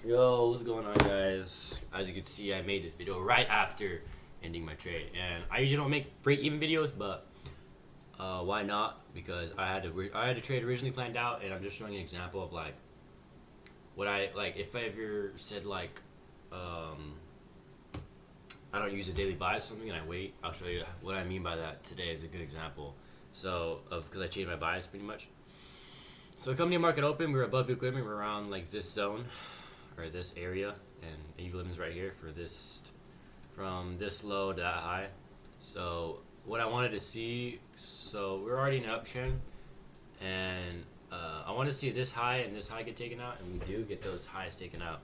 Yo, what's going on, guys? As you can see, I made this video right after ending my trade, and I usually don't make break-even videos, but why not? Because I had a trade originally planned out, and I'm just showing an example of like what I like. If I ever said like I don't use a daily bias or something, and I wait, I'll show you what I mean by that. Today is a good example. So of because I changed my bias pretty much. So coming to market open, we're above equilibrium. We're around like this zone or this area, and equilibrium is right here for this from this low to that high. So what I wanted to see, so we're already in an uptrend, and I want to see this high and this high get taken out, and we do get those highs taken out.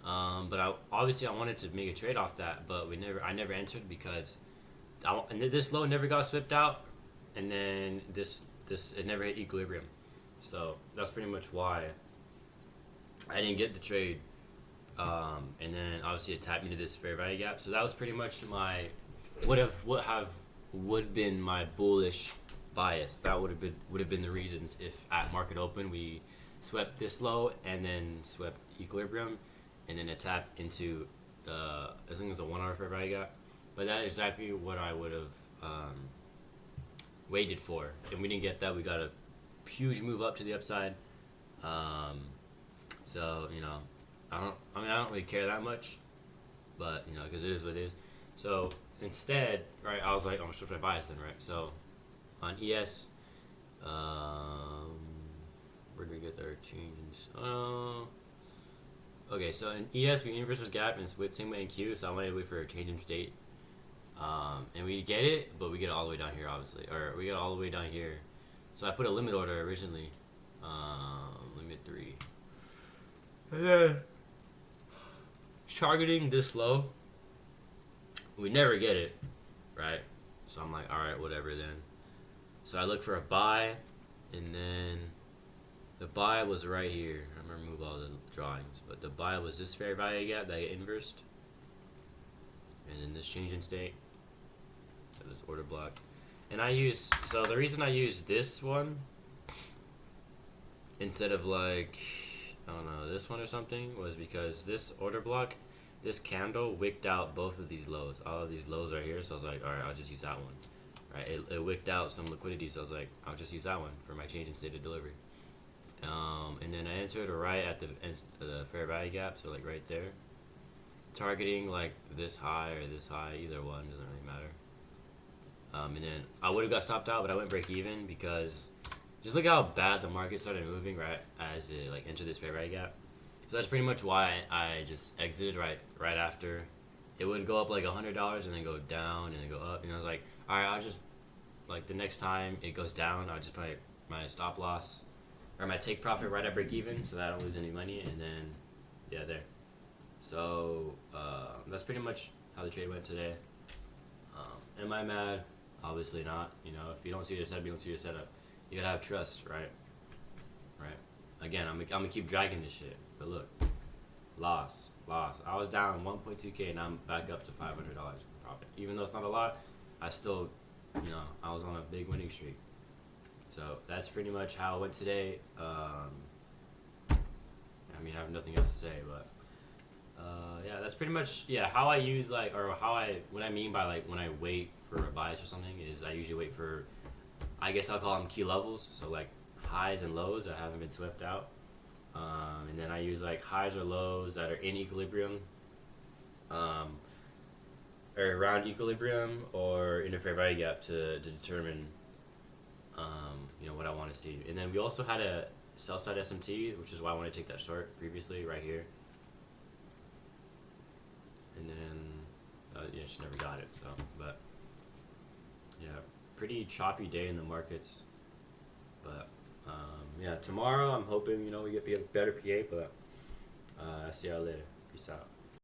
But obviously I wanted to make a trade off that, but I never entered because and this low never got slipped out, and then it never hit equilibrium. So that's pretty much why I didn't get the trade. And then obviously it tapped me to this fair value gap. So that was pretty much my would have been my bullish bias. That would have been the reasons if at market open we swept this low and then swept equilibrium, and then it tapped into I think it was a 1 hour fair value gap. But that is exactly what I would have waited for, and we didn't get that. We got a huge move up to the upside. So I don't really care that much, but because it is what it is. So instead, right, I was like, I'm gonna switch my bias then, right? So on ES, where did we get our changes? Okay, so in ES we inverse this gap, and it's with same way in Q. So I wanted to wait for a change in state, and we get it, but we get it all the way down here, obviously, or we get it all the way down here. So I put a limit order originally, limit 3. And then targeting this low, we never get it, right? So I'm like, all right, whatever then. So I look for a buy, and then the buy was right here. I'm gonna remove all the drawings, but the buy was this fair value gap that I inversed, and then this change in state, so this order block. And so the reason I use this one instead of like, I don't know, this one or something, was because this order block, this candle wicked out both of these lows. All of these lows are here, so I was like, alright, I'll just use that one. Right? It wicked out some liquidity, so I was like, I'll just use that one for my change in state of delivery. And then I entered right at the fair value gap, so like right there. Targeting like this high or this high, either one, doesn't really matter. And then I would have got stopped out, but I went break even because just look how bad the market started moving right as it like entered this fair value gap. So that's pretty much why I just exited right after. It would go up like $100 and then go down and then go up. And I was like, all right, I'll just like the next time it goes down, I'll just put my stop loss or my take profit right at break even, so that I don't lose any money. And then yeah, there. So that's pretty much how the trade went today. Am I mad? Obviously not. If you don't see your setup, you don't see your setup. You gotta have trust, right? Right. Again, I'm gonna keep dragging this shit. But look, loss. I was down 1.2K, and I'm back up to $500 profit. Even though it's not a lot, I still, I was on a big winning streak. So that's pretty much how it went today. I have nothing else to say, but yeah, that's pretty much how I use what I mean by like when I wait for a bias or something is I usually wait for, I guess I'll call them key levels, so like highs and lows that haven't been swept out, and then I use like highs or lows that are in equilibrium, or around equilibrium or in a fair value gap to determine what I want to see. And then we also had a sell side SMT, which is why I want to take that short previously right here. And then she never got it. So, but yeah, pretty choppy day in the markets. But tomorrow I'm hoping we get better PA. But I'll see y'all later. Peace out.